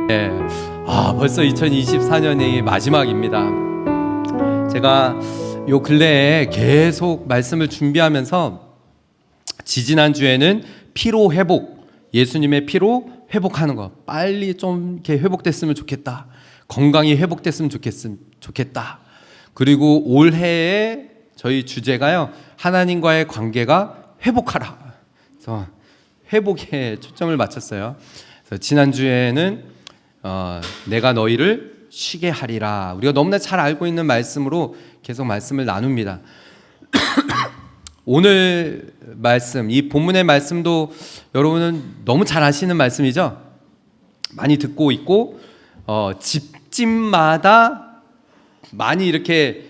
네. 벌써 2024년이 마지막입니다. 제가 요 근래에 계속 말씀을 준비하면서 지지난주에는 피로 회복, 예수님의 피로 회복하는 거 빨리 좀 이렇게 회복됐으면 좋겠다. 건강이 회복됐으면 좋겠다. 그리고 올해에 저희 주제가요, 하나님과의 관계가 회복하라. 그래서 회복에 초점을 맞췄어요. 그래서 지난주에는 내가 너희를 쉬게 하리라. 우리가 너무나 잘 알고 있는 말씀으로 계속 말씀을 나눕니다. 오늘 말씀, 이 본문의 말씀도 여러분은 너무 잘 아시는 말씀이죠? 많이 듣고 있고 집집마다 많이 이렇게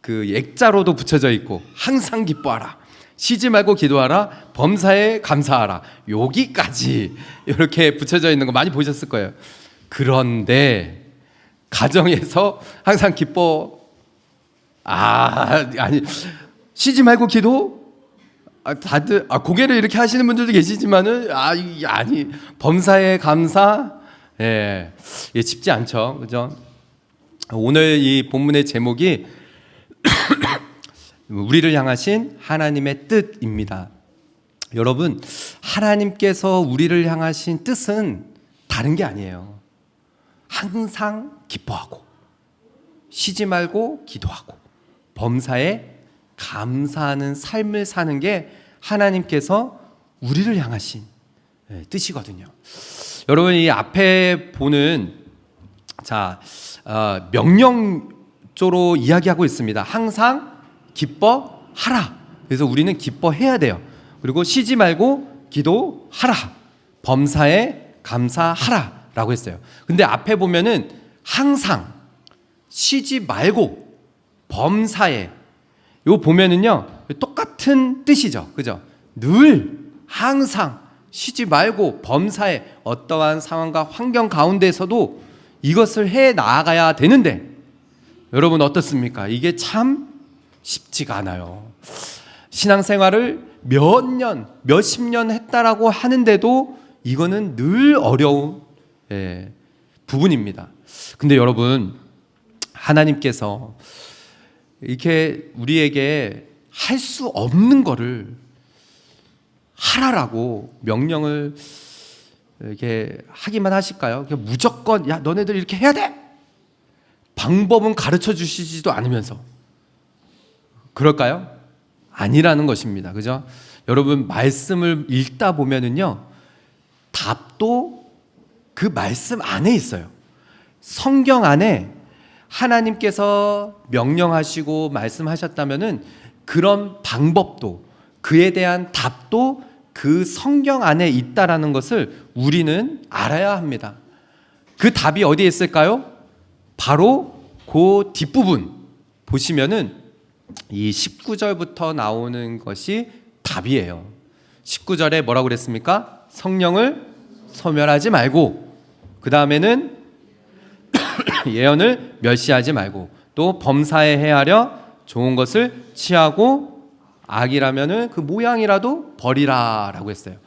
그 액자로도 붙여져 있고, 항상 기뻐하라, 쉬지 말고 기도하라, 범사에 감사하라, 여기까지 이렇게 붙여져 있는 거 많이 보셨을 거예요. 그런데 가정에서 항상 아니 쉬지 말고 기도? 다들 고개를 이렇게 하시는 분들도 계시지만은 아니 범사에 감사, 쉽지 않죠, 그죠? 오늘 이 본문의 제목이 우리를 향하신 하나님의 뜻입니다. 여러분, 하나님께서 우리를 향하신 뜻은 다른 게 아니에요. 항상 기뻐하고, 쉬지 말고 기도하고, 범사에 감사하는 삶을 사는 게 하나님께서 우리를 향하신 뜻이거든요. 여러분, 이 앞에 보는 명령조로 이야기하고 있습니다. 항상 기뻐하라. 그래서 우리는 기뻐해야 돼요. 그리고 쉬지 말고 기도하라, 범사에 감사하라 라고 했어요. 근데 앞에 보면은 항상, 쉬지 말고, 범사에, 요 보면은요 똑같은 뜻이죠, 그죠? 늘, 항상, 쉬지 말고, 범사에, 어떠한 상황과 환경 가운데서도 이것을 해 나아가야 되는데, 여러분 어떻습니까? 이게 참 쉽지가 않아요. 신앙생활을 몇십 년 했다라고 하는데도 이거는 늘 어려운 부분입니다. 근데 여러분, 하나님께서 이렇게 우리에게 할 수 없는 거를 하라라고 명령을 이렇게 하기만 하실까요? 무조건 야 너네들 이렇게 해야 돼, 방법은 가르쳐 주시지도 않으면서 그럴까요? 아니라는 것입니다, 그죠? 여러분, 말씀을 읽다 보면은요 답도 그 말씀 안에 있어요. 성경 안에 하나님께서 명령하시고 말씀하셨다면은 그런 방법도, 그에 대한 답도 그 성경 안에 있다라는 것을 우리는 알아야 합니다. 그 답이 어디에 있을까요? 바로 그 뒷부분 보시면은 이 19절부터 나오는 것이 답이에요. 19절에 뭐라고 그랬습니까? 성령을 소멸하지 말고, 그 다음에는 예언을 멸시하지 말고, 또 범사에 해하려 좋은 것을 취하고, 악이라면은 그 모양이라도 버리라 라고 했어요.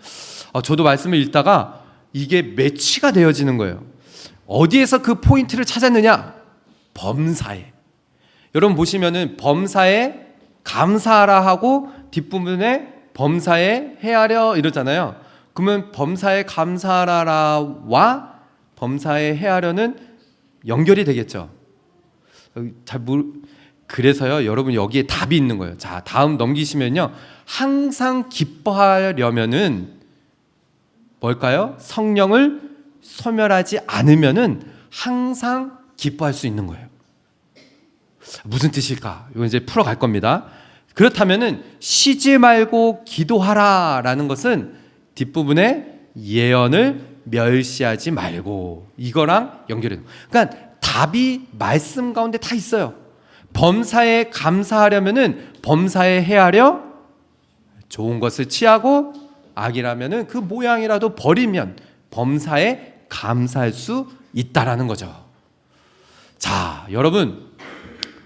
저도 말씀을 읽다가 이게 매치가 되어지는 거예요. 어디에서 그 포인트를 찾았느냐? 범사에. 여러분 보시면은 범사에 감사하라 하고 뒷부분에 범사에 헤아려 이러잖아요. 그러면 범사에 감사하라와 범사에 헤아려는 연결이 되겠죠. 그래서요, 여러분 여기에 답이 있는 거예요. 자, 다음 넘기시면요, 항상 기뻐하려면은 뭘까요? 성령을 소멸하지 않으면은 항상 기뻐할 수 있는 거예요. 무슨 뜻일까? 이거 이제 풀어갈 겁니다. 그렇다면은 쉬지 말고 기도하라라는 것은 뒷부분에 예언을 멸시하지 말고, 이거랑 연결해요. 그러니까 답이 말씀 가운데 다 있어요. 범사에 감사하려면은 범사에 헤아려 좋은 것을 취하고, 악이라면은 그 모양이라도 버리면 범사에 감사할 수 있다라는 거죠. 자, 여러분,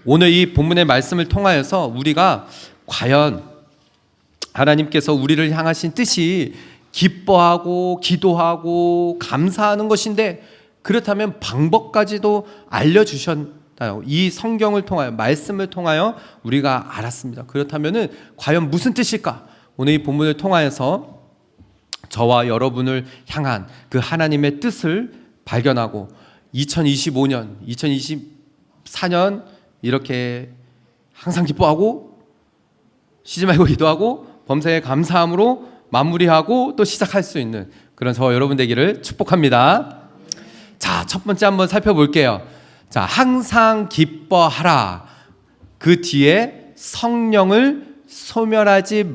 오늘 이 본문의 말씀을 통하여서 우리가 과연 하나님께서 우리를 향하신 뜻이 기뻐하고 기도하고 감사하는 것인데, 그렇다면 방법까지도 알려주셨나요? 이 성경을 통하여, 말씀을 통하여 우리가 알았습니다. 그렇다면 과연 무슨 뜻일까? 오늘 이 본문을 통하여서 저와 여러분을 향한 그 하나님의 뜻을 발견하고 2025년, 2024년 이렇게 항상 기뻐하고 쉬지 말고 기도하고 범사에 감사함으로 마무리하고 또 시작할 수 있는 그런 저와 여러분 되기를 축복합니다. 자, 첫 번째 한번 살펴볼게요. 자, 항상 기뻐하라. 그 뒤에 성령을 소멸하지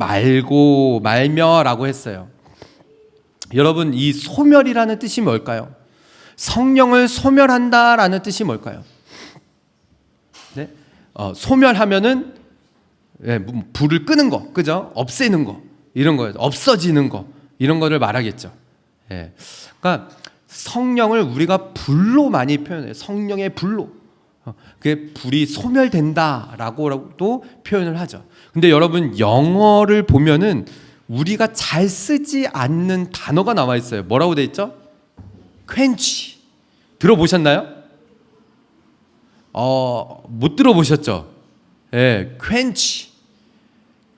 말며라고 했어요. 여러분, 이 소멸이라는 뜻이 뭘까요? 성령을 소멸한다라는 뜻이 뭘까요? 네? 소멸하면은 불을 끄는 거, 그죠? 없애는 거, 이런 거예요. 없어지는 거, 이런 거를 말하겠죠. 예. 그러니까 성령을 우리가 불로 많이 표현해요. 성령의 불로. 그게 불이 소멸된다라고도 표현을 하죠. 근데 여러분, 영어를 보면은 우리가 잘 쓰지 않는 단어가 나와 있어요. 뭐라고 돼 있죠? quench. 들어보셨나요? 못 들어보셨죠? 예, quench.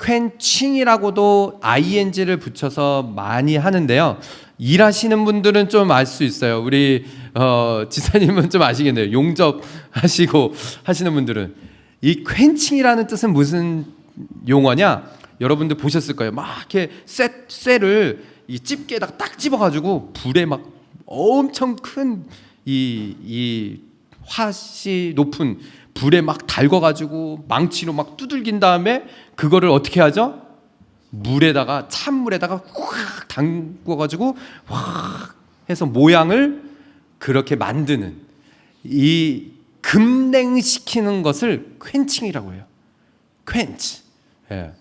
quenching이라고도 ing를 붙여서 많이 하는데요. 일하시는 분들은 좀 알 수 있어요. 우리 지사님은 좀 아시겠네요. 용접하시고 하시는 분들은. 이 quenching이라는 뜻은 무슨 용어냐? 여러분들 보셨을 거예요. 막 이렇게 쇠를 이 집게에다가 딱 집어가지고 불에 막 엄청 큰 이 화씨 높은 불에 막 달궈가지고 망치로 막 두들긴 다음에 그거를 어떻게 하죠? 물에다가, 찬물에다가 확 담궈가지고 확 해서 모양을 그렇게 만드는, 이 급냉시키는 것을 퀸칭이라고 해요. 퀸치. 예.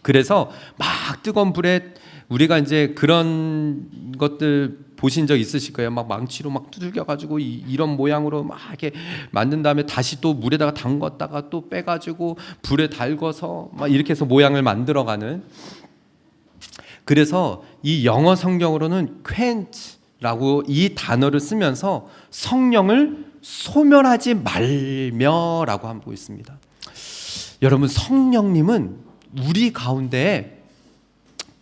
그래서 막 뜨거운 불에, 우리가 이제 그런 것들 보신 적 있으실 거예요. 막 망치로 막 두들겨가지고 이런 모양으로 막 이렇게 만든 다음에 다시 또 물에다가 담궜다가 또 빼가지고 불에 달궈서 막 이렇게 해서 모양을 만들어가는. 그래서 이 영어 성경으로는 quench라고 이 단어를 쓰면서 성령을 소멸하지 말며라고 하고 있습니다. 여러분, 성령님은 우리 가운데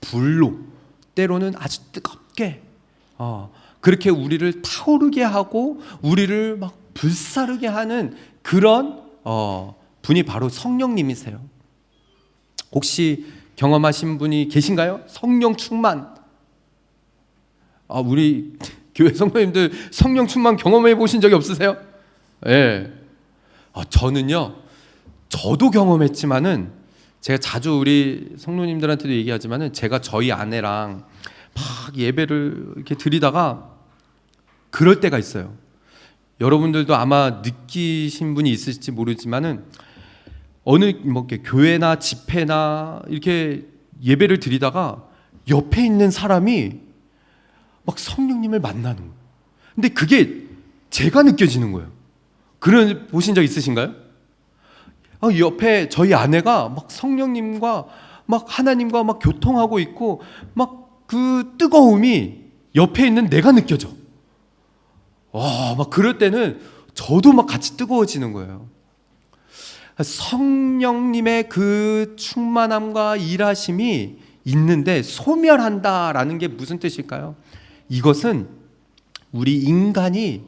불로, 때로는 아주 뜨겁게 그렇게 우리를 타오르게 하고 우리를 막 불사르게 하는 그런 분이 바로 성령님이세요. 혹시 경험하신 분이 계신가요? 성령 충만. 우리 교회 성도님들 성령 충만 경험해 보신 적이 없으세요? 예. 저는요, 저도 경험했지만은, 제가 자주 우리 성도님들한테도 얘기하지만은, 제가 저희 아내랑 막 예배를 이렇게 드리다가 그럴 때가 있어요. 여러분들도 아마 느끼신 분이 있을지 모르지만은, 어느 뭐 이렇게 교회나 집회나 이렇게 예배를 드리다가 옆에 있는 사람이 막 성령님을 만나는 거예요. 근데 그게 제가 느껴지는 거예요. 그런 보신 적 있으신가요? 옆에 저희 아내가 막 성령님과 막 하나님과 막 교통하고 있고 막 그 뜨거움이 옆에 있는 내가 느껴져. 막 그럴 때는 저도 막 같이 뜨거워지는 거예요. 성령님의 그 충만함과 일하심이 있는데 소멸한다라는 게 무슨 뜻일까요? 이것은 우리 인간이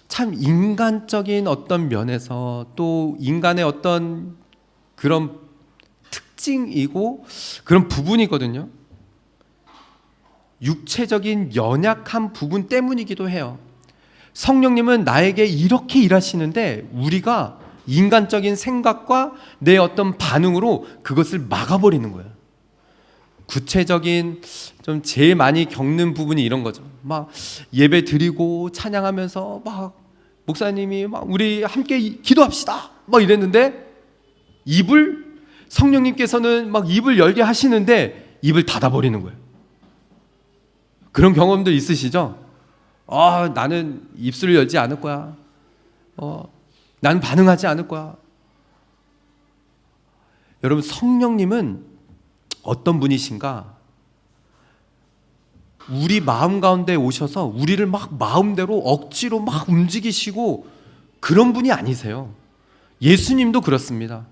참 인간적인 어떤 면에서, 또 인간의 어떤 그런 특징이고 그런 부분이거든요. 육체적인 연약한 부분 때문이기도 해요. 성령님은 나에게 이렇게 일하시는데 우리가 인간적인 생각과 내 어떤 반응으로 그것을 막아버리는 거예요. 구체적인 좀 제일 많이 겪는 부분이 이런 거죠. 막 예배 드리고 찬양하면서 막 목사님이 막 우리 함께 기도합시다 막 이랬는데, 성령님께서는 막 입을 열게 하시는데 입을 닫아버리는 거예요. 그런 경험들 있으시죠? 나는 입술을 열지 않을 거야. 나는 반응하지 않을 거야. 여러분, 성령님은 어떤 분이신가? 우리 마음 가운데 오셔서 우리를 막 마음대로 억지로 막 움직이시고 그런 분이 아니세요. 예수님도 그렇습니다.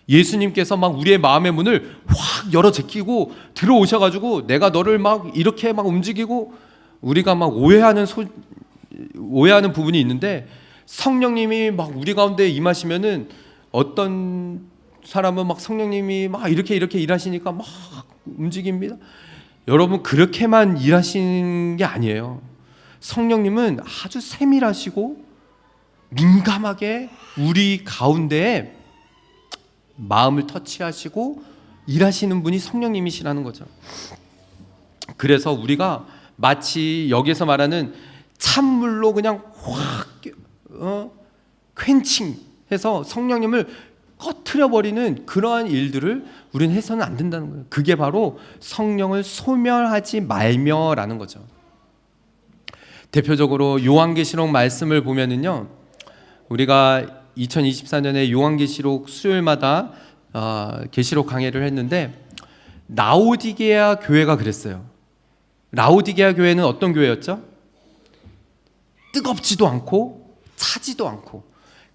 예수님께서 막 우리의 마음의 문을 확 열어 제끼고 들어오셔가지고 내가 너를 막 이렇게 막 움직이고, 우리가 막 오해하는 부분이 있는데, 성령님이 막 우리 가운데 임하시면은 어떤 사람은 막 성령님이 막 이렇게 일하시니까 막 움직입니다. 여러분, 그렇게만 일하시는 게 아니에요. 성령님은 아주 세밀하시고 민감하게 우리 가운데에 마음을 터치하시고 일하시는 분이 성령님이시라는 거죠. 그래서 우리가 마치 여기서 말하는 찬물로 그냥 확 퀸칭해서 성령님을 꺼트려버리는 그러한 일들을 우리는 해서는 안 된다는 거예요. 그게 바로 성령을 소멸하지 말며라는 거죠. 대표적으로 요한계시록 말씀을 보면은요, 우리가 2024년에 요한계시록 수요일마다 계시록 강해를 했는데, 라오디게아 교회가 그랬어요. 라오디게아 교회는 어떤 교회였죠? 뜨겁지도 않고 차지도 않고,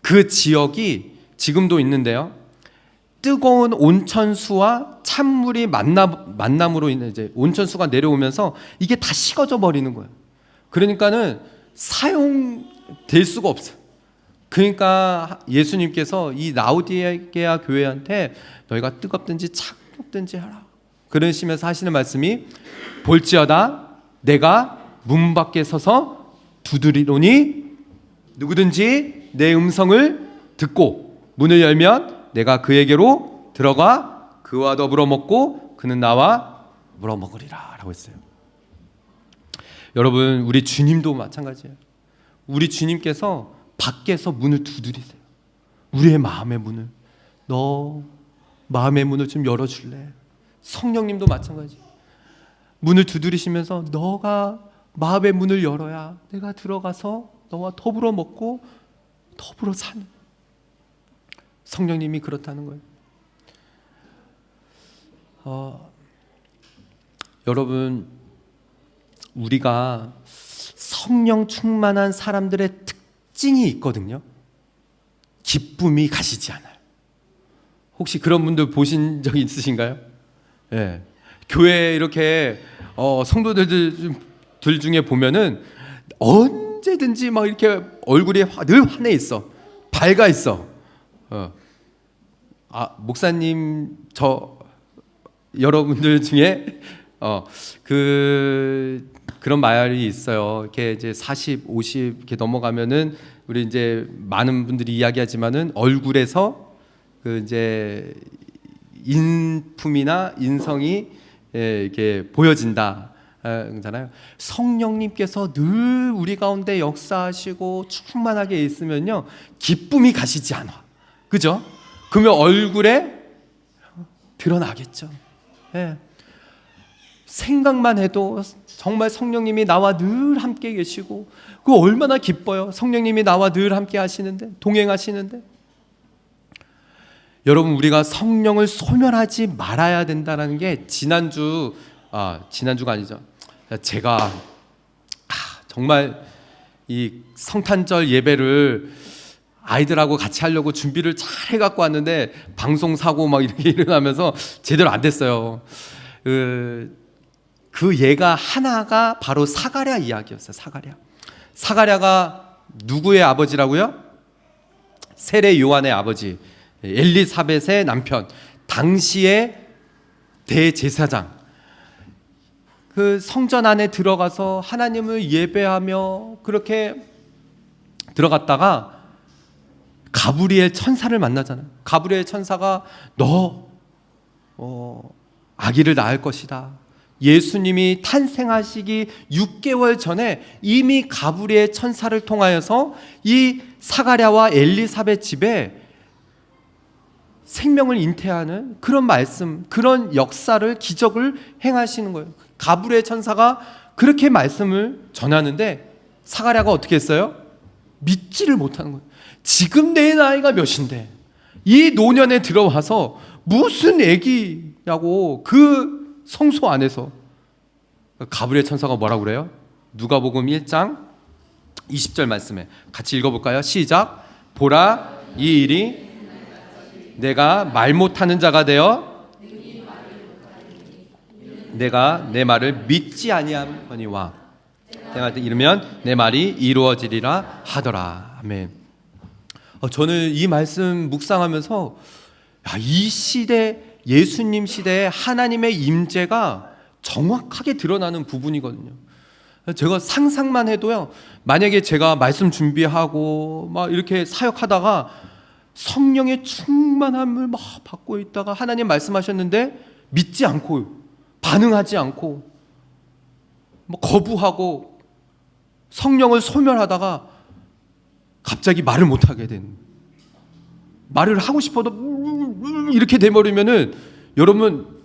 그 지역이 지금도 있는데요, 뜨거운 온천수와 찬물이 만남으로 인해 이제 온천수가 내려오면서 이게 다 식어져 버리는 거예요. 그러니까는 사용될 수가 없어요. 그러니까 예수님께서 이 라오디게아 교회한테 너희가 뜨겁든지 차갑든지 하라 그러시면서 하시는 말씀이, 볼지어다 내가 문 밖에 서서 두드리노니 누구든지 내 음성을 듣고 문을 열면 내가 그에게로 들어가 그와 더불어 먹고 그는 나와 더불어 먹으리라 라고 했어요. 여러분, 우리 주님도 마찬가지예요. 우리 주님께서 밖에서 문을 두드리세요. 우리의 마음의 문을, 너 마음의 문을 좀 열어줄래? 성령님도 마찬가지. 문을 두드리시면서 너가 마음의 문을 열어야 내가 들어가서 너와 더불어 먹고 더불어 사는, 성령님이 그렇다는 거예요. 여러분, 우리가 성령 충만한 사람들의 특징이 있거든요. 기쁨이 가시지 않아요. 혹시 그런 분들 보신 적 있으신가요? 예. 교회에 이렇게 성도들 중에 보면은 언제든지 막 이렇게 얼굴이 늘 환해 있어, 밝아 있어. 목사님, 여러분들 중에 그런 말이 있어요. 이렇게 이제 40, 50 이렇게 넘어가면은 우리 이제 많은 분들이 이야기하지만은 얼굴에서 그 이제 인품이나 인성이 이렇게 보여진다. 잖아요. 성령님께서 늘 우리 가운데 역사하시고 충만하게 있으면요, 기쁨이 가시지 않아. 그죠? 그러면 얼굴에 드러나겠죠. 예. 생각만 해도 정말 성령님이 나와 늘 함께 계시고, 그거 얼마나 기뻐요. 성령님이 나와 늘 함께 하시는데, 동행하시는데. 여러분, 우리가 성령을 소멸하지 말아야 된다는 게 지난주가 아니죠. 제가 정말 이 성탄절 예배를 아이들하고 같이 하려고 준비를 잘 해갖고 왔는데 방송 사고 막 이렇게 일어나면서 제대로 안 됐어요. 그 예가 하나가 바로 사가랴 이야기였어요. 사가랴가 누구의 아버지라고요? 세례 요한의 아버지, 엘리사벳의 남편, 당시의 대제사장. 그 성전 안에 들어가서 하나님을 예배하며 그렇게 들어갔다가 가브리엘 천사를 만나잖아요. 가브리엘 천사가 너 아기를 낳을 것이다. 예수님이 탄생하시기 6개월 전에 이미 가브리엘 천사를 통하여서 이 사가랴와 엘리사벳 집에 생명을 잉태하는 그런 말씀, 그런 역사를, 기적을 행하시는 거예요. 가브리엘 천사가 그렇게 말씀을 전하는데 사가랴가 어떻게 했어요? 믿지를 못하는 거예요. 지금 내 나이가 몇인데 이 노년에 들어와서 무슨 애기냐고 그 성소 안에서 가브리엘 천사가 뭐라고 그래요? 누가복음 1장 20절 말씀에 같이 읽어볼까요? 시작. 보라, 이 일이 내가 말 못하는 자가 되어 내가 내 말을 믿지 아니함거니와 내가 이르면 내 말이 이루어지리라 하더라. 아멘. 저는 이 말씀 묵상하면서 이 시대, 예수님 시대에 하나님의 임재가 정확하게 드러나는 부분이거든요. 제가 상상만 해도요, 만약에 제가 말씀 준비하고 막 이렇게 사역하다가 성령의 충만함을 막 받고 있다가 하나님 말씀하셨는데 믿지 않고 반응하지 않고 뭐 거부하고 성령을 소멸하다가 갑자기 말을 못하게 되는, 말을 하고 싶어도 이렇게 돼버리면은 여러분,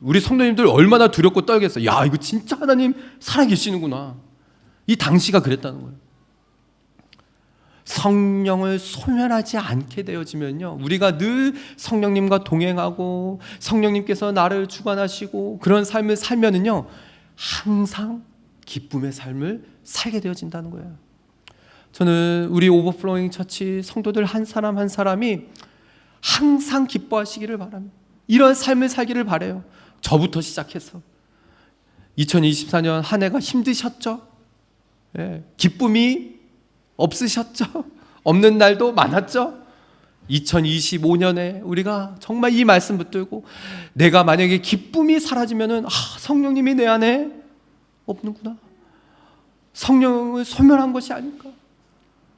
우리 성도님들 얼마나 두렵고 떨겠어요. 야, 이거 진짜 하나님 살아계시는구나. 이 당시가 그랬다는 거예요. 성령을 소멸하지 않게 되어지면요, 우리가 늘 성령님과 동행하고 성령님께서 나를 주관하시고 그런 삶을 살면은요, 항상 기쁨의 삶을 살게 되어진다는 거예요. 저는 우리 오버플로잉 처치 성도들 한 사람 한 사람이 항상 기뻐하시기를 바랍니다. 이런 삶을 살기를 바라요. 저부터 시작해서 2024년 한 해가 힘드셨죠? 예, 기쁨이 없으셨죠? 없는 날도 많았죠? 2025년에 우리가 정말 이 말씀 붙들고 내가 만약에 기쁨이 사라지면은 성령님이 내 안에 없는구나, 성령을 소멸한 것이 아닐까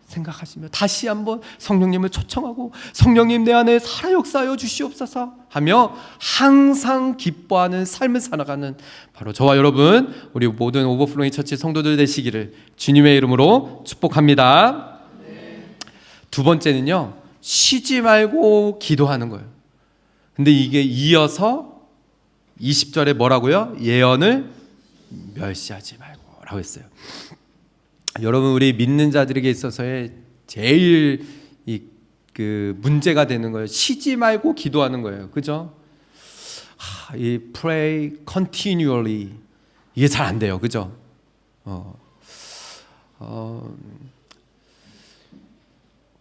생각하시며 다시 한번 성령님을 초청하고 성령님 내 안에 살아 역사하여 주시옵소서 하며 항상 기뻐하는 삶을 살아가는 바로 저와 여러분, 우리 모든 오버플로잉 처치 성도들 되시기를 주님의 이름으로 축복합니다. 두 번째는요, 쉬지 말고 기도하는 거예요. 근데 이게 이어서 20절에 뭐라고요? 예언을 멸시하지 말고 라고 했어요. 여러분, 우리 믿는 자들에게 있어서의 제일 그 문제가 되는 거예요. 쉬지 말고 기도하는 거예요. 그죠? 이 pray continually, 이게 잘 안 돼요. 그죠?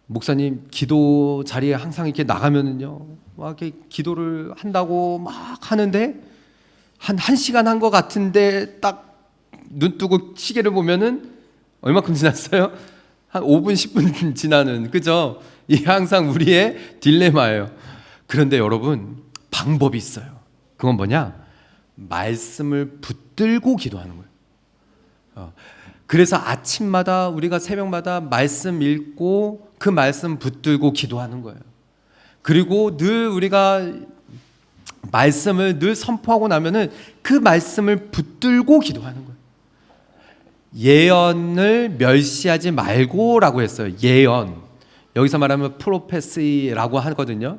목사님 기도 자리에 항상 이렇게 나가면은요, 막 이렇게 기도를 한다고 막 하는데 한 시간 한 것 같은데 딱 눈 뜨고 시계를 보면은 얼마큼 지났어요? 한 5분, 10분 지나는, 그죠? 이게 항상 우리의 딜레마예요. 그런데 여러분, 방법이 있어요. 그건 뭐냐? 말씀을 붙들고 기도하는 거예요. 그래서 아침마다 우리가 새벽마다 말씀 읽고 그 말씀 붙들고 기도하는 거예요. 그리고 늘 우리가 말씀을 늘 선포하고 나면은 그 말씀을 붙들고 기도하는 거예요. 예언을 멸시하지 말고라고 했어요. 예언. 여기서 말하면 프로페시라고 하거든요.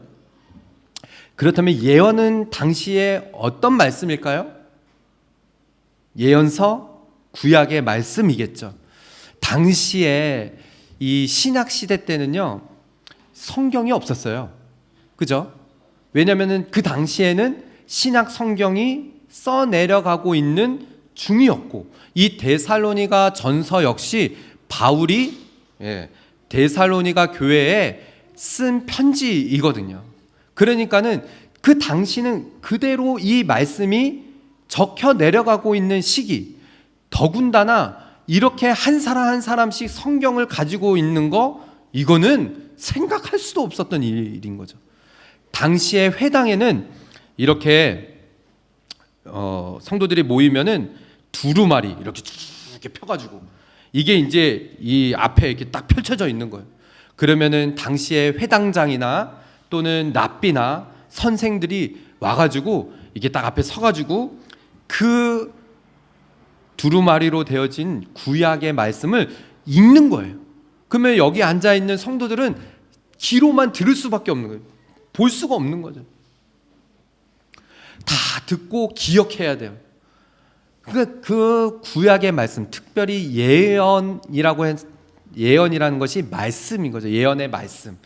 그렇다면 예언은 당시에 어떤 말씀일까요? 예언서, 구약의 말씀이겠죠. 당시에 이 신약 시대 때는요, 성경이 없었어요. 그죠? 왜냐하면 그 당시에는 신약 성경이 써내려가고 있는 중이었고, 이 데살로니가 전서 역시 바울이 데살로니가 교회에 쓴 편지이거든요. 그러니까는 그 당시는 그대로 이 말씀이 적혀 내려가고 있는 시기, 더군다나 이렇게 한 사람 한 사람씩 성경을 가지고 있는 거, 이거는 생각할 수도 없었던 일인 거죠. 당시에 회당에는 이렇게 성도들이 모이면은 두루마리 이렇게 펴가지고 이게 이제 이 앞에 이렇게 딱 펼쳐져 있는 거예요. 그러면은 당시에 회당장이나 또는 랍비나 선생들이 와가지고 이게 딱 앞에 서가지고 그 두루마리로 되어진 구약의 말씀을 읽는 거예요. 그러면 여기 앉아 있는 성도들은 귀로만 들을 수밖에 없는 거예요. 볼 수가 없는 거죠. 다 듣고 기억해야 돼요. 그러니까 그 구약의 말씀, 특별히 예언이라는 것이 말씀인 거죠. 예언의 말씀.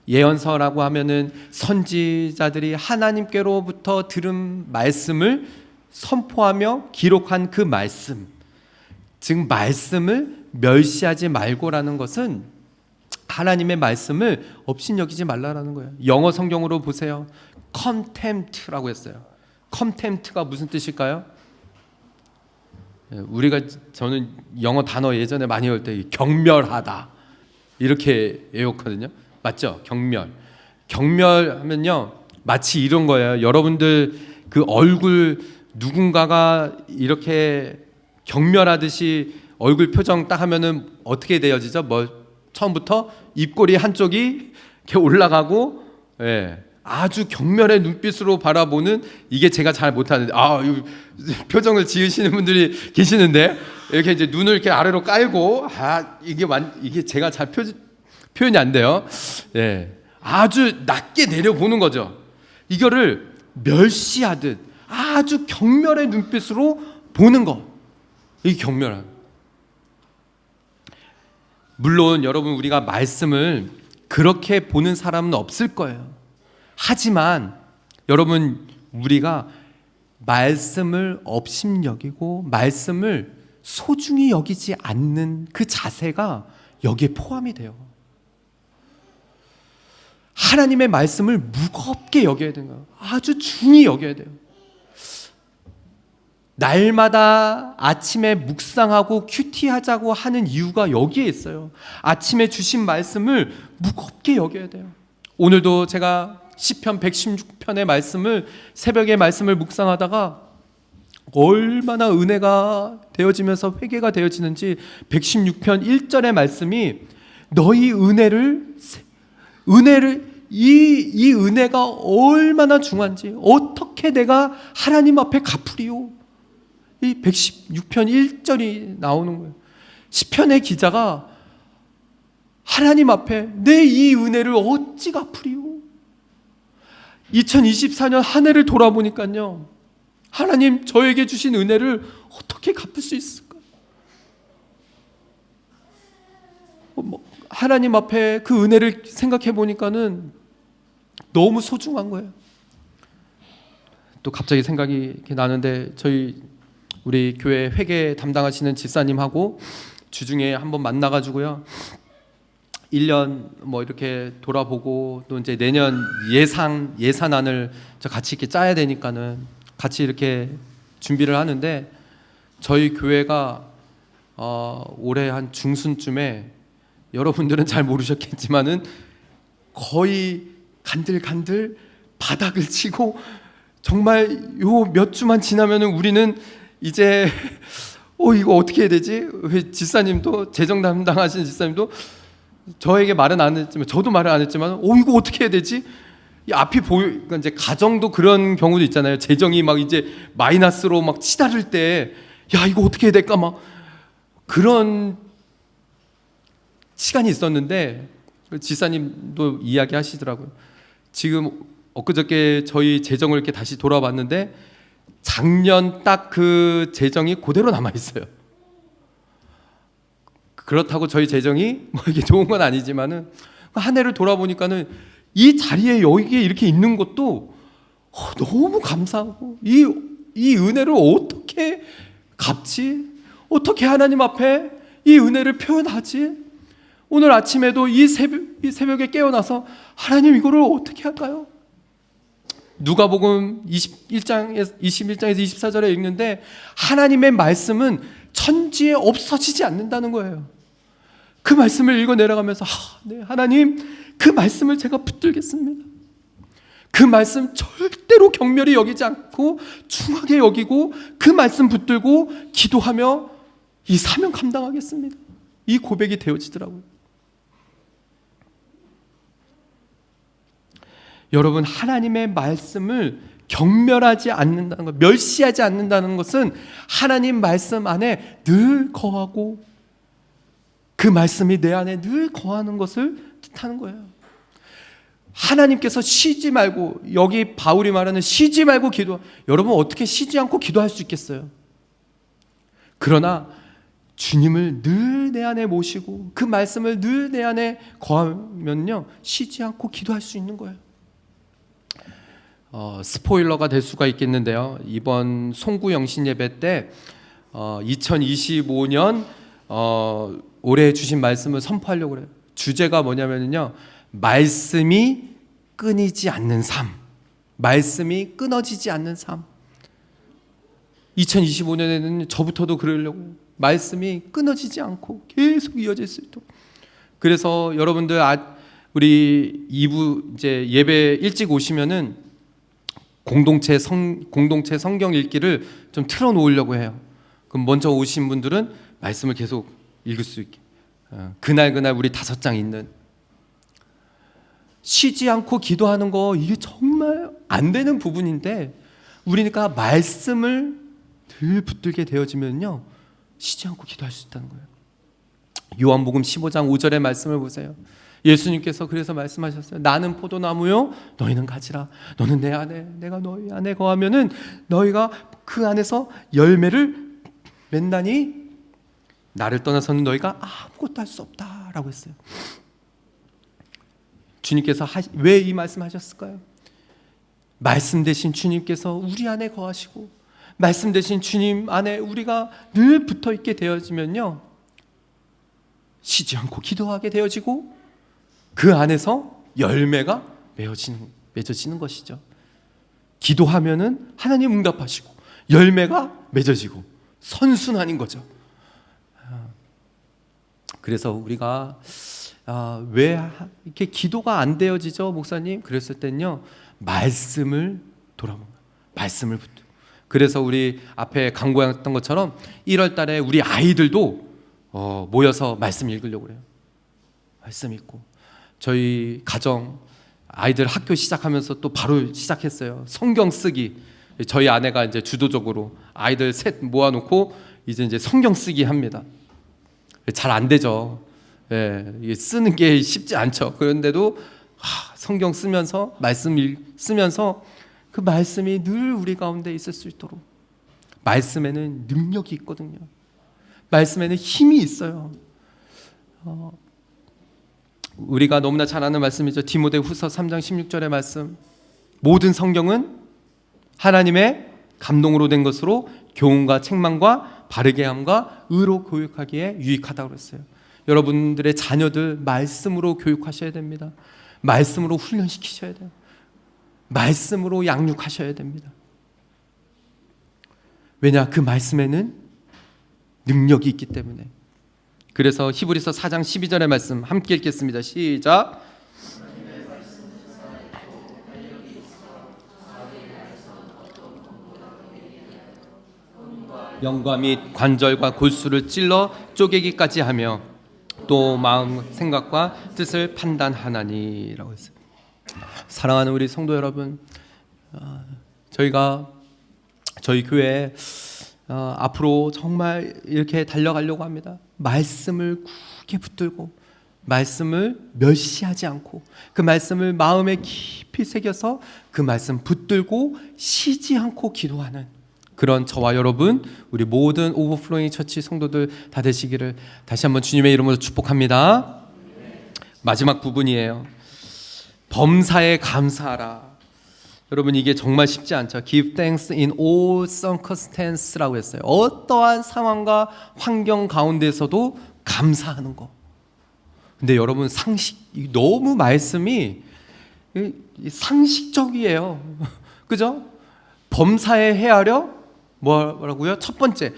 예언서라고 하면은 선지자들이 하나님께로부터 들은 말씀을 선포하며 기록한 그 말씀, 즉 말씀을 멸시하지 말고라는 것은 하나님의 말씀을 업신여기지 말라라는 거예요. 영어 성경으로 보세요. contempt라고 했어요. contempt가 무슨 뜻일까요? 저는 영어 단어 예전에 많이 할 때 경멸하다 이렇게 외웠거든요. 맞죠? 경멸하면요 마치 이런 거예요. 여러분들 그 얼굴 누군가가 이렇게 경멸하듯이 얼굴 표정 딱 하면은 어떻게 되어지죠? 처음부터 입꼬리 한쪽이 이렇게 올라가고, 아주 경멸의 눈빛으로 바라보는, 이게 제가 잘 못하는데, 표정을 지으시는 분들이 계시는데, 이렇게 이제 눈을 이렇게 아래로 깔고, 이게 제가 잘 표현이 안 돼요. 아주 낮게 내려보는 거죠. 이거를 멸시하듯 아주 경멸의 눈빛으로 보는 거. 이게 경멸한. 물론 여러분 우리가 말씀을 그렇게 보는 사람은 없을 거예요. 하지만 여러분 우리가 말씀을 업신여기고 말씀을 소중히 여기지 않는 그 자세가 여기에 포함이 돼요. 하나님의 말씀을 무겁게 여겨야 되는 거예요. 아주 중히 여겨야 돼요. 날마다 아침에 묵상하고 큐티하자고 하는 이유가 여기에 있어요. 아침에 주신 말씀을 무겁게 여겨야 돼요. 오늘도 제가 시편 116편의 말씀을, 새벽의 말씀을 묵상하다가 얼마나 은혜가 되어지면서 회개가 되어지는지 116편 1절의 말씀이 너희 이 은혜가 얼마나 중요한지 어떻게 내가 하나님 앞에 갚으리요. 이 116편 1절이 나오는 거예요. 시편의 기자가 하나님 앞에 내 이 은혜를 어찌 갚으리요. 2024년 한 해를 돌아보니까요, 하나님 저에게 주신 은혜를 어떻게 갚을 수 있을까? 하나님 앞에 그 은혜를 생각해 보니까는 너무 소중한 거예요. 또 갑자기 생각이 이렇게 나는데, 우리 교회 회계 담당하시는 집사님하고 주중에 한번 만나가지고요, 1년 이렇게 돌아보고 또 이제 내년 예산안을 같이 이렇게 짜야 되니까는 같이 이렇게 준비를 하는데, 저희 교회가 올해 한 중순쯤에, 여러분들은 잘 모르셨겠지만은 거의 간들간들 바닥을 치고, 정말 요 몇 주만 지나면은 우리는 이제 이거 어떻게 해야 되지? 집사님도, 재정 담당하시는 집사님도 저에게 말은 안 했지만, 저도 말을 안 했지만, 이거 어떻게 해야 되지? 이 앞이 그러니까 이제 가정도 그런 경우도 있잖아요. 재정이 막 이제 마이너스로 막 치달을 때, 이거 어떻게 해야 될까? 막 그런 시간이 있었는데, 지사님도 이야기하시더라고요. 지금 엊그저께 저희 재정을 이렇게 다시 돌아봤는데 작년 딱 그 재정이 그대로 남아 있어요. 그렇다고 저희 재정이 이게 좋은 건 아니지만은 한 해를 돌아보니까는 이 자리에 여기에 이렇게 있는 것도 너무 감사하고, 이 은혜를 어떻게 갚지? 어떻게 하나님 앞에 이 은혜를 표현하지? 오늘 아침에도 이 새벽에 깨어나서 하나님 이거를 어떻게 할까요? 누가복음 21장에서 24절에 읽는데, 하나님의 말씀은 천지에 없어지지 않는다는 거예요. 그 말씀을 읽어 내려가면서 네, 하나님 그 말씀을 제가 붙들겠습니다. 그 말씀 절대로 경멸히 여기지 않고 중하게 여기고 그 말씀 붙들고 기도하며 이 사명 감당하겠습니다. 이 고백이 되어지더라고요. 여러분, 하나님의 말씀을 경멸하지 않는다는 것, 멸시하지 않는다는 것은 하나님 말씀 안에 늘 거하고 그 말씀이 내 안에 늘 거하는 것을 뜻하는 거예요. 하나님께서 쉬지 말고, 여기 바울이 말하는 쉬지 말고 기도, 여러분 어떻게 쉬지 않고 기도할 수 있겠어요? 그러나 주님을 늘 내 안에 모시고 그 말씀을 늘 내 안에 거하면요, 쉬지 않고 기도할 수 있는 거예요. 스포일러가 될 수가 있겠는데요. 이번 송구 영신 예배 때 2025년 올해 주신 말씀을 선포하려고 그래요. 주제가 뭐냐면요, 말씀이 끊이지 않는 삶. 말씀이 끊어지지 않는 삶. 2025년에는 저부터도 그러려고, 말씀이 끊어지지 않고 계속 이어질 수 있도록. 그래서 여러분들 우리 2부 이제 예배 일찍 오시면은 공동체 성경 읽기를 좀 틀어 놓으려고 해요. 그럼 먼저 오신 분들은 말씀을 계속 읽을 수 있게, 그날 우리 5장 있는, 쉬지 않고 기도하는 거 이게 정말 안 되는 부분인데, 우리가 말씀을 늘 붙들게 되어지면요, 쉬지 않고 기도할 수 있다는 거예요. 요한복음 15장 5절의 말씀을 보세요. 예수님께서 그래서 말씀하셨어요. 나는 포도나무요, 너희는 가지라. 너는 내 안에, 내가 너희 안에 거하면은 너희가 그 안에서 열매를 맺나니 나를 떠나서는 너희가 아무것도 할 수 없다라고 했어요. 주님께서 왜 이 말씀하셨을까요? 말씀 대신 주님께서 우리 안에 거하시고, 말씀 대신 주님 안에 우리가 늘 붙어 있게 되어지면요, 쉬지 않고 기도하게 되어지고 그 안에서 열매가 맺어지는 것이죠. 기도하면은 하나님 응답하시고 열매가 맺어지고 선순환인 거죠. 그래서 우리가 왜 이렇게 기도가 안 되어지죠, 목사님? 그랬을 땐요, 말씀을 돌아보면, 말씀을 붙들고. 그래서 우리 앞에 강구했던 것처럼 1월 달에 우리 아이들도 모여서 말씀 읽으려고 그래요. 말씀 읽고. 저희 가정 아이들 학교 시작하면서 또 바로 시작했어요. 성경 쓰기. 저희 아내가 이제 주도적으로 아이들 셋 모아놓고 이제 성경 쓰기 합니다. 잘 안 되죠. 이게 쓰는 게 쉽지 않죠. 그런데도 성경 쓰면서, 말씀 쓰면서 그 말씀이 늘 우리 가운데 있을 수 있도록. 말씀에는 능력이 있거든요. 말씀에는 힘이 있어요. 우리가 너무나 잘 아는 말씀이죠. 디모데후서 3장 16절의 말씀. 모든 성경은 하나님의 감동으로 된 것으로 교훈과 책망과 바르게 함과 의로 교육하기에 유익하다고 그랬어요. 여러분들의 자녀들 말씀으로 교육하셔야 됩니다. 말씀으로 훈련시키셔야 돼요. 말씀으로 양육하셔야 됩니다. 왜냐? 그 말씀에는 능력이 있기 때문에. 그래서 히브리서 4장 12절의 말씀 함께 읽겠습니다. 시작. 영과 및 관절과 골수를 찔러 쪼개기까지 하며 또 마음 생각과 뜻을 판단하나니라고 했어요. 사랑하는 우리 성도 여러분, 저희가 저희 교회 앞으로 정말 이렇게 달려가려고 합니다. 말씀을 굳게 붙들고, 말씀을 멸시하지 않고, 그 말씀을 마음에 깊이 새겨서 그 말씀 붙들고 쉬지 않고 기도하는 그런 저와 여러분, 우리 모든 오버플로잉 처치 성도들 다 되시기를 다시 한번 주님의 이름으로 축복합니다. 마지막 부분이에요. 범사에 감사하라. 여러분, 이게 정말 쉽지 않죠. Give thanks in all circumstances라고 했어요. 어떠한 상황과 환경 가운데서도 감사하는 거. 근데 여러분, 너무 말씀이 상식적이에요. 그죠? 범사에 헤아려 뭐라고요? 첫 번째,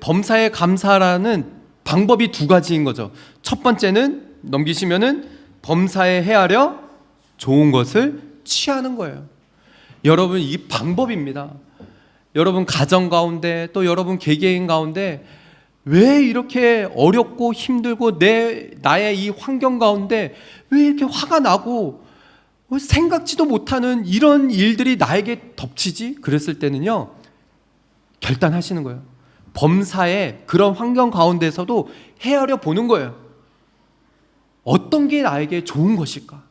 범사에 감사라는 방법이 2가지인 거죠. 첫 번째는 넘기시면은 범사에 헤아려 좋은 것을 취하는 거예요. 여러분, 이 방법입니다. 여러분 가정 가운데, 또 여러분 개개인 가운데 왜 이렇게 어렵고 힘들고 나의 이 환경 가운데 왜 이렇게 화가 나고 생각지도 못하는 이런 일들이 나에게 덮치지? 그랬을 때는요, 결단하시는 거예요. 범사의 그런 환경 가운데서도 헤아려 보는 거예요. 어떤 게 나에게 좋은 것일까?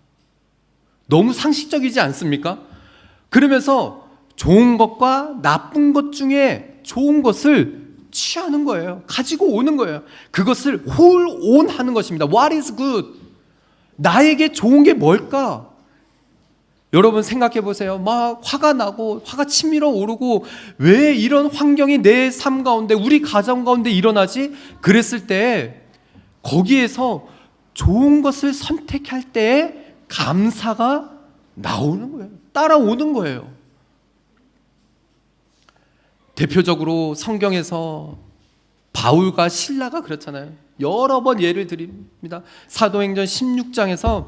너무 상식적이지 않습니까? 그러면서 좋은 것과 나쁜 것 중에 좋은 것을 취하는 거예요. 가지고 오는 거예요. 그것을 홀 온 하는 것입니다. What is good? 나에게 좋은 게 뭘까? 여러분 생각해 보세요. 막 화가 나고 화가 치밀어 오르고 왜 이런 환경이 내 삶 가운데, 우리 가정 가운데 일어나지? 그랬을 때 거기에서 좋은 것을 선택할 때에 감사가 나오는 거예요. 따라오는 거예요. 대표적으로 성경에서 바울과 실라가 그렇잖아요. 여러 번 예를 드립니다. 사도행전 16장에서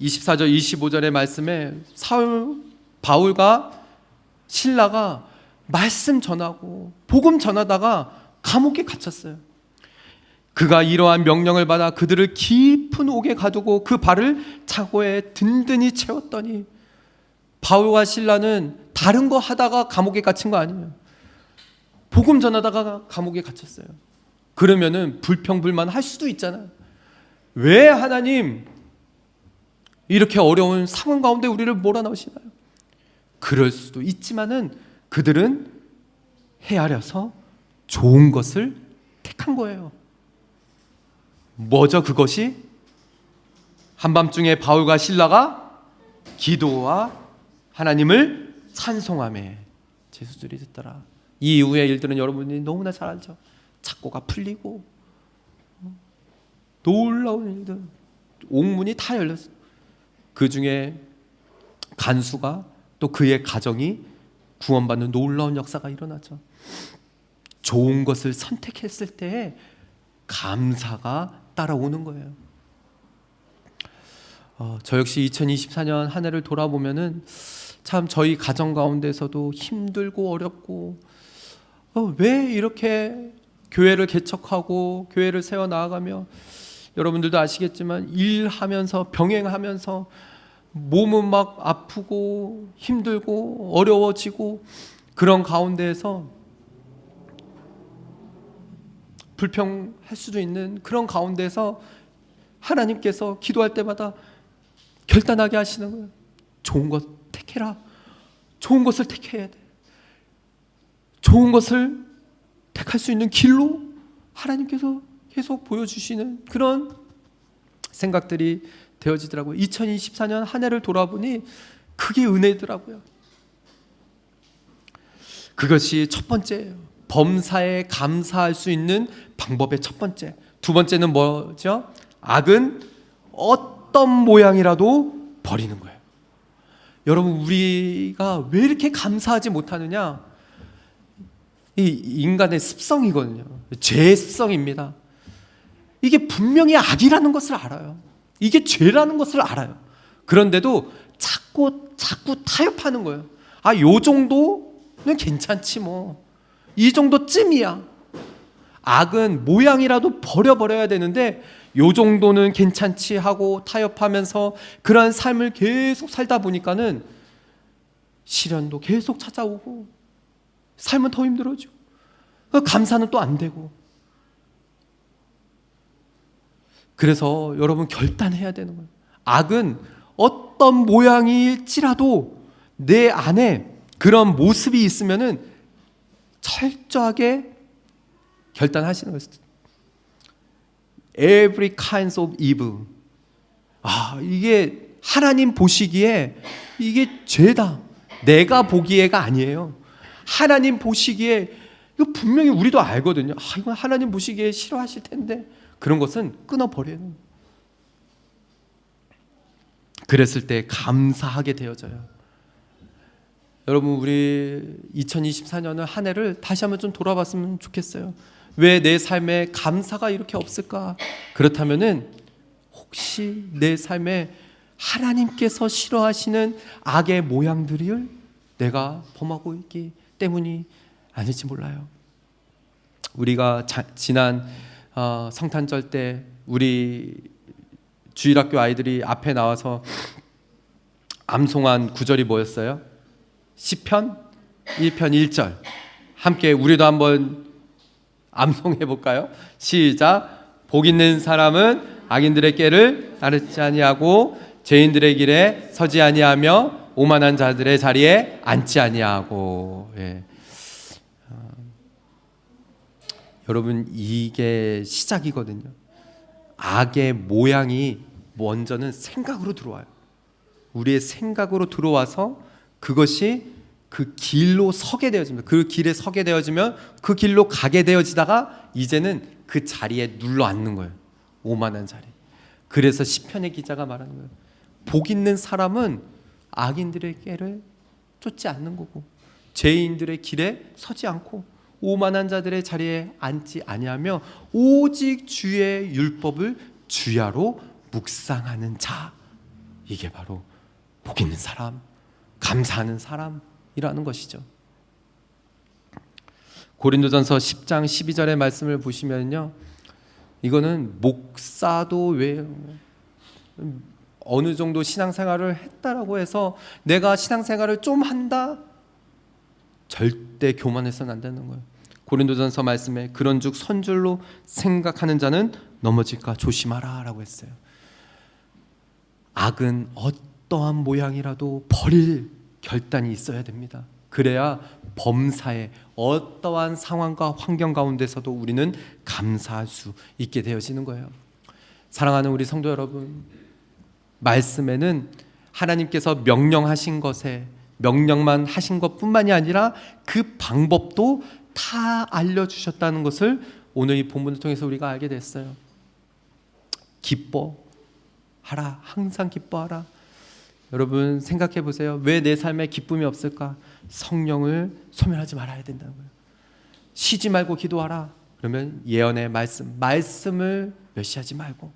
24절 25절의 말씀에 바울과 실라가 말씀 전하고 복음 전하다가 감옥에 갇혔어요. 그가 이러한 명령을 받아 그들을 깊은 옥에 가두고 그 발을 차고에 든든히 채웠더니, 바울과 실라는 다른 거 하다가 감옥에 갇힌 거 아니에요. 복음 전하다가 감옥에 갇혔어요. 그러면은 불평불만 할 수도 있잖아요. 왜 하나님 이렇게 어려운 상황 가운데 우리를 몰아넣으시나요? 그럴 수도 있지만은 그들은 헤아려서 좋은 것을 택한 거예요. 뭐죠 그것이? 한밤중에 바울과 실라가 기도와 하나님을 찬송하며 제수들이 듣더라. 이 이후의 일들은 여러분이 너무나 잘 알죠. 착고가 풀리고 놀라운 일들, 옥문이 다 열렸어요. 그 중에 간수가 또 그의 가정이 구원받는 놀라운 역사가 일어나죠. 좋은 것을 선택했을 때에 감사가 따라오는 거예요. 저 역시 2024년 한 해를 돌아보면은 참 저희 가정 가운데서도 힘들고 어렵고, 왜 이렇게 교회를 개척하고 교회를 세워 나아가며, 여러분들도 아시겠지만 일하면서 병행하면서 몸은 막 아프고 힘들고 어려워지고, 그런 가운데에서 불평할 수도 있는 그런 가운데서 하나님께서 기도할 때마다 결단하게 하시는 거예요. 좋은 것 택해라. 좋은 것을 택해야 돼. 좋은 것을 택할 수 있는 길로 하나님께서 계속 보여주시는 그런 생각들이 되어지더라고요. 2024년 한 해를 돌아보니 그게 은혜더라고요. 그것이 첫 번째예요. 범사에 감사할 수 있는 방법의 첫 번째. 두 번째는 뭐죠? 악은 어떤 모양이라도 버리는 거예요. 여러분, 우리가 왜 이렇게 감사하지 못하느냐? 이 인간의 습성이거든요. 죄의 습성입니다. 이게 분명히 악이라는 것을 알아요. 이게 죄라는 것을 알아요. 그런데도 자꾸 타협하는 거예요. 요 정도는 괜찮지 뭐. 이 정도쯤이야. 악은 모양이라도 버려야 되는데 요 정도는 괜찮지 하고 타협하면서 그러한 삶을 계속 살다 보니까는 시련도 계속 찾아오고 삶은 더 힘들어지고 감사는 또 안 되고. 그래서 여러분 결단해야 되는 거예요. 악은 어떤 모양일지라도 내 안에 그런 모습이 있으면은 철저하게 결단하시는 거예요. Every kinds of evil. 이게 하나님 보시기에 이게 죄다. 내가 보기에가 아니에요. 하나님 보시기에 이거 분명히 우리도 알거든요. 이건 하나님 보시기에 싫어하실 텐데, 그런 것은 끊어버려요. 그랬을 때 감사하게 되어져요. 여러분, 우리 2024년을 한 해를 다시 한번 좀 돌아봤으면 좋겠어요. 왜 내 삶에 감사가 이렇게 없을까? 그렇다면은 혹시 내 삶에 하나님께서 싫어하시는 악의 모양들을 내가 범하고 있기 때문이 아닐지 몰라요. 우리가 지난 성탄절 때 우리 주일학교 아이들이 앞에 나와서 암송한 구절이 뭐였어요? 시편 1편 1절. 함께 우리도 한번 암송해 볼까요? 시작. 복 있는 사람은 악인들의 꾀를 따르지 아니하고 죄인들의 길에 서지 아니하며 오만한 자들의 자리에 앉지 아니하고. 예. 여러분, 이게 시작이거든요. 악의 모양이 먼저는 생각으로 들어와요. 우리의 생각으로 들어와서 그것이 그 길로 서게 되어집니다. 그 길에 서게 되어지면 그 길로 가게 되어지다가 이제는 그 자리에 눌러 앉는 거예요. 오만한 자리. 그래서 시편의 기자가 말하는 거예요. 복 있는 사람은 악인들의 길을 쫓지 않는 거고 죄인들의 길에 서지 않고 오만한 자들의 자리에 앉지 아니하며 오직 주의 율법을 주야로 묵상하는 자. 이게 바로 복 있는 사람, 감사하는 사람이라는 것이죠. 고린도전서 10장 12절의 말씀을 보시면요, 이거는 목사도 왜 어느 정도 신앙생활을 했다라고 해서 내가 신앙생활을 좀 한다, 절대 교만해서는 안 되는 거예요. 고린도전서 말씀에 그런즉 선줄로 생각하는 자는 넘어질까 조심하라 라고 했어요. 악은 어떠한 모양이라도 버릴 결단이 있어야 됩니다. 그래야 범사에 어떠한 상황과 환경 가운데서도 우리는 감사할 수 있게 되어지는 거예요. 사랑하는 우리 성도 여러분, 말씀에는 하나님께서 명령하신 것에 명령만 하신 것뿐만이 아니라 그 방법도 다 알려주셨다는 것을 오늘 이 본문을 통해서 우리가 알게 됐어요. 기뻐하라, 항상 기뻐하라. 여러분 생각해 보세요. 왜 내 삶에 기쁨이 없을까? 성령을 소멸하지 말아야 된다는 거예요. 쉬지 말고 기도하라. 그러면 예언의 말씀을 멸시하지 말고,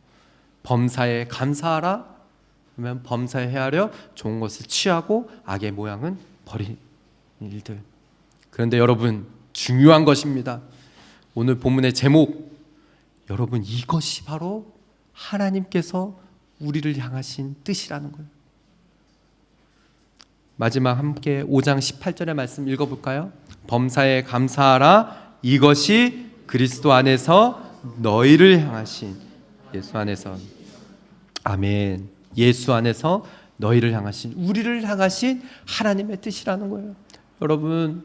범사에 감사하라. 그러면 범사에 헤아려 좋은 것을 취하고 악의 모양은 버린 일들. 그런데 여러분 중요한 것입니다. 오늘 본문의 제목, 여러분 이것이 바로 하나님께서 우리를 향하신 뜻이라는 거예요. 마지막 함께 5장 18절의 말씀 읽어볼까요? 범사에 감사하라. 이것이 그리스도 안에서 너희를 향하신, 예수 안에서, 아멘, 예수 안에서 너희를 향하신, 우리를 향하신 하나님의 뜻이라는 거예요. 여러분,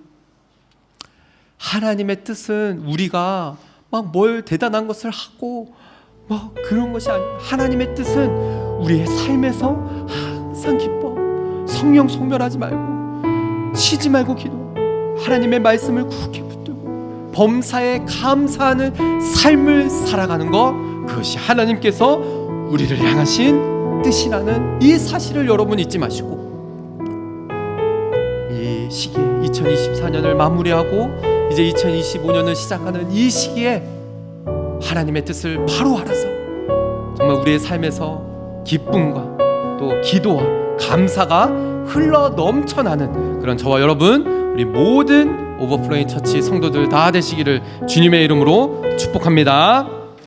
하나님의 뜻은 우리가 막 뭘 대단한 것을 하고 뭐 그런 것이 아니에요. 하나님의 뜻은 우리의 삶에서 항상 기뻐, 성령 소멸하지 말고, 쉬지 말고 기도, 하나님의 말씀을 굳게 붙들고 범사에 감사하는 삶을 살아가는 것, 그것이 하나님께서 우리를 향하신 뜻이라는 이 사실을 여러분 잊지 마시고, 이 시기에 2024년을 마무리하고 이제 2025년을 시작하는 이 시기에 하나님의 뜻을 바로 알아서 정말 우리의 삶에서 기쁨과 또 기도와 감사가 흘러 넘쳐나는 그런 저와 여러분, 우리 모든 오버플로잉 처치 성도들 다 되시기를 주님의 이름으로 축복합니다.